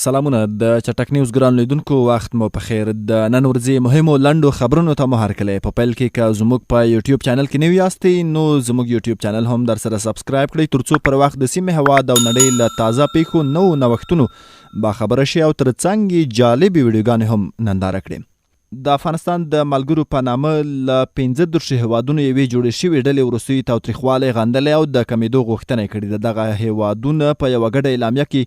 سلامونه د چټک نیوز ګران لیدونکو وخت مو په خیر. د نن ورځې مهمو لنډو خبرونو ته مو هرکلی. په پیل کې که زموږ په یوټیوب چینل کې نوي یاستئ نو زموږ یوټیوب چینل هم در سره سبسکرایب کړئ ترڅو پر وخت د سیمې هېواد او نړۍ له تازه پیښو نوو نوښتونو باخبره شئ او ترڅنګ یې جالبې ویډیوګانې هم ننداره کړئ. د افغانستان د ملګرو په نامه له 15 هېوادونو یوې جوړې شوې ډلې وروستي تاوتریخوالی غندلی او د کمیدو غوښتنه یې کړې ده. دغه هېوادونه په یوه ګډه اعلامیه کې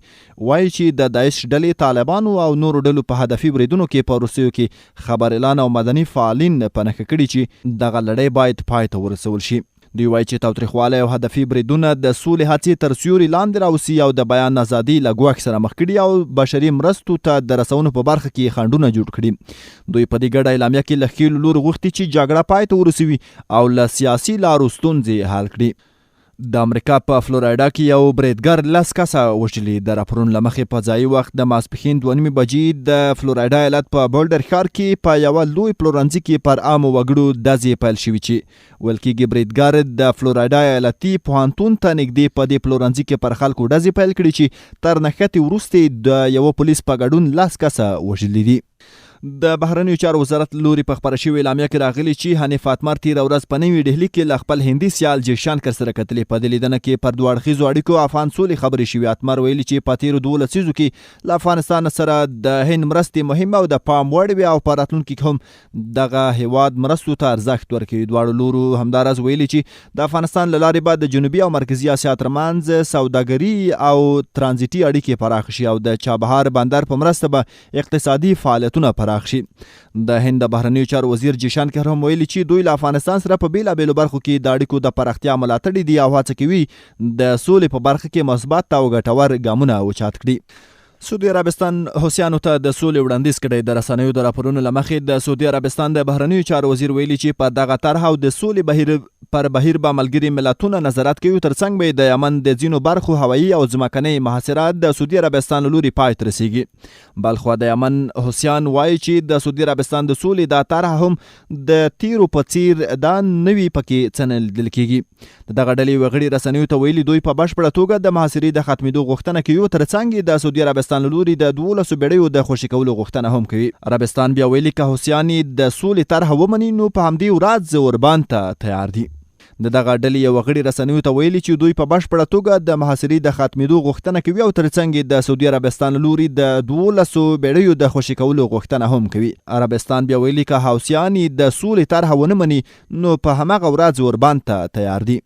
وایي چې د داعش ډلې، طالبانو او نورو ډلو په هدفي بریدونو کې په وروستیو کې خبر اعلان او مدني فعالین په نښه کړي چې دغه لړۍ باید پای ته ورسول شي. دوی وایي چې تاوتریخوالی او هدفي بریدونه د سولې هڅې تر سیوري لاندې راوسي او د بیان ازادي له ګواښ سره مخ کړي او بشري مرستو ته د رسونو په برخه کې خنډونه جوړ کړي. دوی په دې ګډه اعلامیه کې له ښي لوري غوښتي چې جګړه پای ته ورسوي او له سیاسي لارو ستونزې حل کړي. د امریکا په فلوریډا کې یو بریدګر 10 کسه وژلي. د راپورونو له مخې په ځایي وخت د ماسپښین 2:30 بجې د فلوریډا ایالت په بولډر ښار کې په یوه لوی پلورنځي کې پر عامو وګړو ډزې پیل شوي چې ویل کېږي بریدګر د فلوریډا ایالتي پوهنتون ته نږدې په دې پلورنځي کې پر خلکو ډزې پیل کړي چې تر نښتې وروسته د یوه پولیس په ګډون 10 کسه وژلي دي. د بهرنیو چارو وزارت لوري په خبره شوې اعلامیه کې راغلي چې حنیف اتمر تېره ورځ په نوي ډهلي کې له خپل هندي سیال جیشانکر سره کتلې. په دې لیدنه کې پر دوه اړخیزو اړیکو افغان سولې خبرې شوې. اتمر ویلي چې په تېرو 12 لسیزو کې له افغانستان سره د هند مرستې مهمه او د پام وړ وي او په راتلونکي کې هم دغه هیواد مرستو ته ارزښت ورکوي. دواړو لورو همداراز ویلي چې د افغانستان له لارې به د جنوبي او مرکزي اسیا ترمنځ سوداګري او ترانزیتي اړیکې پراخ شي او د چابهار بندر په مرسته به اقتصادي فعالیتونه پراخ شي. د هند د بهرنیو چارو وزیر جیشانکر هم ویلي چې دوی له افغانستان سره په بیلابیلو برخو کې د اړیکو د پراختیا ملاتړي دي او هڅه کوي د سولې په برخه کې مثبت او ګټور ګامونه اوچات کړي. سعودي عربستان حوثیانو ته د سولې وړاندیز کړی. د رسنیو د راپورونو له مخې د سعودي عربستان د بهرنیو چارو وزیر ویلي چې په دغه طرح او د سولې بهیر به ملګري ملتونه نظارت کوي ترڅنګ به د یمن د ځینو برخو هوایي او ځمکنۍ محاصرات د سعودي عربستان له لوري پای ته رسیږي. بلخوا د یمن حوثیان وایي چې د سعودي عربستان د سولې دا طرح هم د تیرو په څیر دا نوي پکې څه نه لیدل کېږي. دغه ډلې وغړي رسنیو ته ویلي دوی په بشپړه توګه د محاصرې د ختمېدو غوښتنه کوي ترڅنګ د سعودي عربستان له لوري د 12 بیړیو د خوشي کولو غوښتنه هم کوي. عربستان بیا ویلي که حوثیان د سولې طرح ومني نو په همدې ورځ اوربان ته تیار دي. دغه ډلې یو غړي رسنیو ته ویلي چې دوی په بشپړه توګه د محاصرې د ختمېدو غوښتنه کوي او ترڅنګ د سعودي عربستان له لوري د 12 بیړیو د خوشي کولو غوښتنه هم کوي. عربستان بیا ویلي که حوثیان د سولې طرح ونه مني نو په هماغه ورځ اوربان ته تیار دي.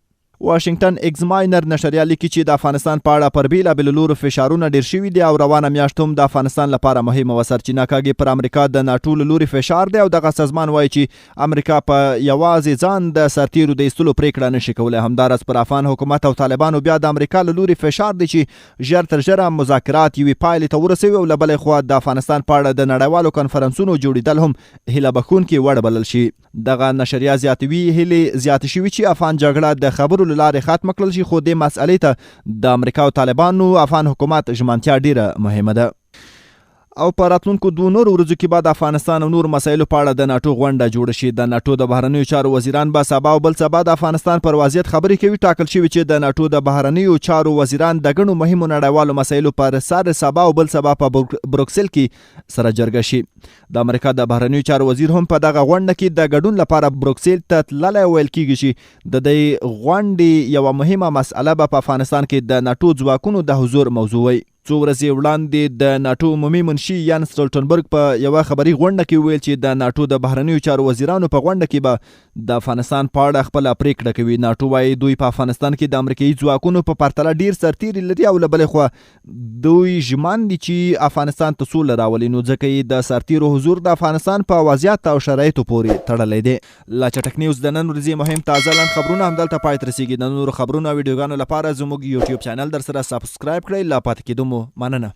واشنگټن ایگزماینر نشریه لیکي چې د افغانستان په اړه پر بیلابیلو لورو فشارونه ډیر شوي دي او روانه میاشت هم د افغانستان لپاره مهمه وه. سرچینه کاږي پر امریکا د ناټو له لوري فشار دی او دغه سازمان وایي چې امریکا په یوازې ځان د سرتیرو د ایستلو پریکړه نشي کولی. همداراز پر افغان حکومت او طالبانو بیا د امریکا له لوري فشار دی چې ژر تر ژره مذاکرات یوې پایلې ته ورسوي او له بلې خوا د افغانستان په اړه د نړیوالو کنفرانسونو جوړېدل هم هیله بښونکي وړ بلل شي. دغه نشریه زیاتوي هیلې زیاتې شوي چې افغان جګړه د خبرو له لارې ختمه کړل شي، خو دې مسئلې ته د امریکا او طالبانو افغان حکومت ژمنتیا ډیره مهمه ده. او په راتلونکو 2 نورو ورځو کې بعد افغانستان او نور مسایلو په اړه د ناټو غونډه جوړه شي. د ناټو د بهرنیو چارو وزیران به سبا او بل سبا د افغانستان پر وضعیت خبرې کوي. ټاکل شوي چې د ناټو د بهرنیو چارو وزیران د ګڼو مهمو نړیوالو مسایلو پر سر سبا او بل سبا په بروکسل کې سره جرګه شي. د امریکا د بهرنیو چارو وزیر هم په دغه غونډه کې د ګډون لپاره بروکسل ته تللی ویل کېږي چې د دې غونډې یوه مهمه مسئله به په افغانستان کې د ناټو ځواکونو د حضور موضوع وي. څو ورځې وړاندې د ناټو عمومي منشي یان سټولټنبرګ په یوه خبري غونډه کې ویل چې د ناټو د بهرنیو چارو وزیرانو په غونډه کې به د افغانستان په اړه خپله پریکړه کوي. ناټو وایي دوی په افغانستان کې د امریکایي ځواکونو په پرتله ډیر سرتیري لري او له بلې خوا دوی ژمن دي چې افغانستان ته سوله راولي، نو ځکه یې د سرتیرو حضور د افغانستان په وضعیت او شرایطو پورې تړلی دی. له چټک نیوز د نن ورځې مهم تازه لنډ خبرونه همدلته پای ته رسیږي. د نورو خبرونو او ویډیوګانو لپاره زموږ یوټیوب چینل در سره سبسکرایب کړئ. لا پاتې کېدو مو مننه.